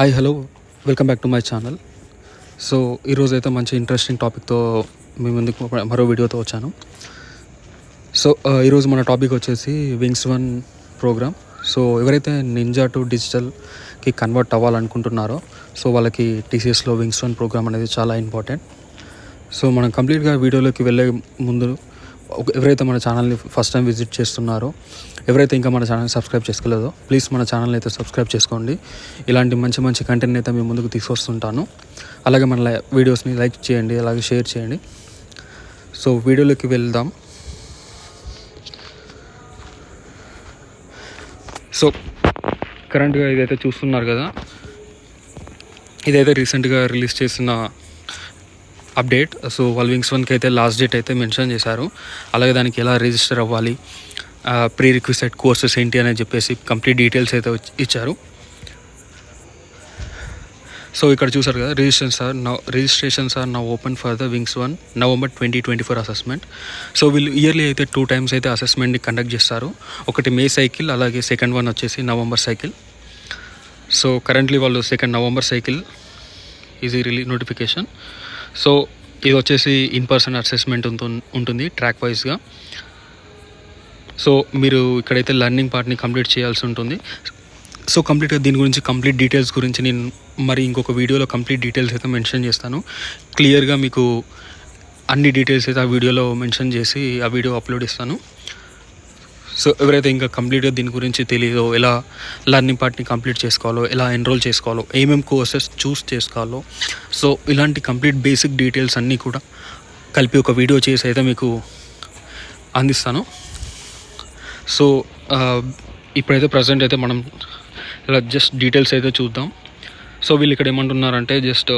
Hi hello welcome back to my channel. So ఈరోజు అయితే మంచి ఇంట్రెస్టింగ్ టాపిక్తో మీ ముందుకు మరో వీడియోతో వచ్చాను. సో ఈరోజు మన టాపిక్ వచ్చేసి వింగ్స్ వన్ ప్రోగ్రామ్. సో ఎవరైతే నింజా టు డిజిటల్కి కన్వర్ట్ అవ్వాలనుకుంటున్నారో సో వాళ్ళకి టీసీఎస్లో వింగ్స్ వన్ ప్రోగ్రామ్ అనేది చాలా ఇంపార్టెంట్. సో మనం కంప్లీట్గా వీడియోలోకి వెళ్ళే ముందు ఎవరైతే మన ఛానల్ని ఫస్ట్ టైం విజిట్ చేస్తున్నారో, ఎవరైతే ఇంకా మన ఛానల్ని సబ్స్క్రైబ్ చేసుకోలేదో ప్లీజ్ మన ఛానల్ని అయితే సబ్స్క్రైబ్ చేసుకోండి. ఇలాంటి మంచి మంచి కంటెంట్ అయితే మేము ముందుకు తీసుకొస్తుంటాను. అలాగే మన వీడియోస్ని లైక్ చేయండి, అలాగే షేర్ చేయండి. సో వీడియోలోకి వెళ్దాం. సో కరెంట్గా ఇదైతే చూస్తున్నారు కదా, ఇదైతే రీసెంట్గా రిలీజ్ చేసిన అప్డేట్. సో వాళ్ళు వింగ్స్ వన్కి అయితే లాస్ట్ డేట్ అయితే మెన్షన్ చేశారు. అలాగే దానికి ఎలా రిజిస్టర్ అవ్వాలి, ప్రీ రిక్విజిట్ కోర్సెస్ ఏంటి అని చెప్పేసి కంప్లీట్ డీటెయిల్స్ అయితే ఇచ్చారు. సో ఇక్కడ చూసారు కదా, registrations are now open for the wings one November 2024 assessment. So వీళ్ళు ఇయర్లీ అయితే 2 times అయితే అసెస్మెంట్ని కండక్ట్ చేస్తారు. ఒకటి మే సైకిల్, అలాగే సెకండ్ వన్ వచ్చేసి నవంబర్ సైకిల్. సో కరెంట్లీ వాళ్ళు November సైకిల్ ఈజీ నోటిఫికేషన్. సో ఇది వచ్చేసి ఇన్-పర్సన్ అసెస్మెంట్ ఉంటుంది ట్రాక్ వైజ్గా. సో మీరు ఇక్కడైతే లెర్నింగ్ పార్ట్ని కంప్లీట్ చేయాల్సి ఉంటుంది. సో కంప్లీట్గా దీని గురించి కంప్లీట్ డీటెయిల్స్ గురించి నేను మరి ఇంకొక వీడియోలో కంప్లీట్ డీటెయిల్స్ అయితే మెన్షన్ చేస్తాను. క్లియర్గా మీకు అన్ని డీటెయిల్స్ అయితే ఆ వీడియోలో మెన్షన్ చేసి ఆ వీడియో అప్లోడ్ ఇస్తాను. సో ఎవరైతే ఇంకా కంప్లీట్గా దీని గురించి తెలియదో, ఎలా లెర్నింగ్ పార్ట్ని కంప్లీట్ చేసుకోవాలో, ఎలా ఎన్రోల్ చేసుకోవాలో, ఏమేమి కోర్సెస్ చూస్ చేసుకోవాలో, సో ఇలాంటి కంప్లీట్ బేసిక్ డీటెయిల్స్ అన్నీ కూడా కలిపి ఒక వీడియో చేసి అయితే మీకు అందిస్తాను. సో ఇప్పుడైతే ప్రజెంట్ అయితే మనం ఇలా జస్ట్ డీటెయిల్స్ అయితే చూద్దాం. సో వీళ్ళు ఇక్కడ ఏమంటున్నారంటే జస్ట్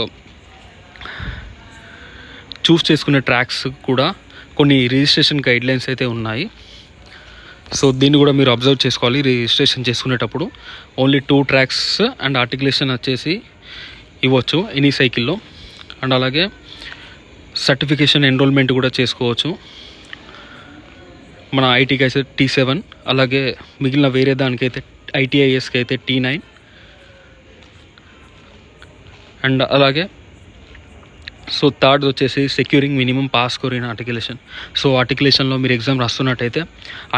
చూస్ చేసుకునే ట్రాక్స్ కూడా కొన్ని రిజిస్ట్రేషన్ గైడ్లైన్స్ అయితే ఉన్నాయి. సో దీన్ని కూడా మీరు అబ్జర్వ్ చేసుకోవాలి. రిజిస్ట్రేషన్ చేసుకునేటప్పుడు ఓన్లీ 2 tracks అండ్ ఆర్టికులేషన్ వచ్చేసి ఇవ్వచ్చు ఎనీ సైకిల్లో. అండ్ అలాగే సర్టిఫికేషన్ ఎన్రోల్మెంట్ కూడా చేసుకోవచ్చు. మన ఐటీకి అయితే T7, అలాగే మిగిలిన వేరే దానికైతే ITISకి అయితే T9. అండ్ అలాగే సో థర్డ్ వచ్చేసి securing minimum pass score in articulation. So ఆర్టికులేషన్లో మీరు ఎగ్జామ్ రాస్తున్నట్టయితే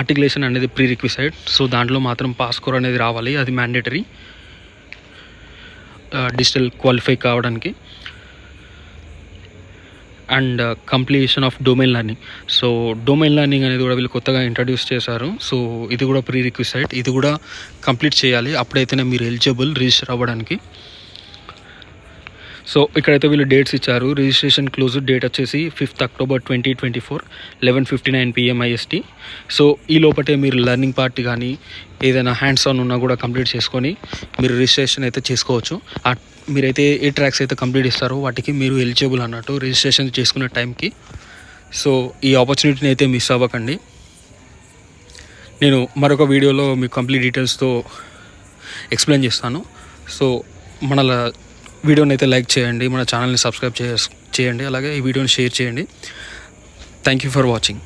ఆర్టికులేషన్ అనేది ప్రీ రిక్విజైట్. సో దాంట్లో మాత్రం పాస్ స్కోర్ అనేది రావాలి, అది మ్యాండేటరీ డిజిటల్ క్వాలిఫై కావడానికి. And completion of domain learning. So domain learning అనేది కూడా వీళ్ళు కొత్తగా ఇంట్రడ్యూస్ చేశారు. సో ఇది కూడా ప్రీ రిక్విజైట్, ఇది కూడా కంప్లీట్ చేయాలి, అప్పుడైతేనే మీరు ఎలిజిబుల్ రిజిస్టర్ అవ్వడానికి. సో ఇక్కడైతే వీళ్ళు డేట్స్ ఇచ్చారు. రిజిస్ట్రేషన్ క్లోజ్ డేట్ వచ్చేసి 5th October 2024 11:59 PM IST. So ఈ లోపటే మీరు లెర్నింగ్ పార్ట్ కానీ ఏదైనా హ్యాండ్స్ ఆన్ ఉన్నా కూడా కంప్లీట్ చేసుకొని మీరు రిజిస్ట్రేషన్ అయితే చేసుకోవచ్చు. మీరైతే ఏ ట్రాక్స్ అయితే కంప్లీట్ ఇస్తారో వాటికి మీరు ఎలిజిబుల్ అన్నట్టు రిజిస్ట్రేషన్ చేసుకునే టైంకి. సో ఈ ఆపర్చునిటీని అయితే మిస్ అవ్వకండి. నేను మరొక వీడియోలో మీకు కంప్లీట్ డీటెయిల్స్తో ఎక్స్ప్లెయిన్ చేస్తాను. సో మన వీడియోని అయితే లైక్ చేయండి, మన ఛానల్ని సబ్స్క్రైబ్ చేయండి, అలాగే ఈ వీడియోని షేర్ చేయండి. Thank you for watching.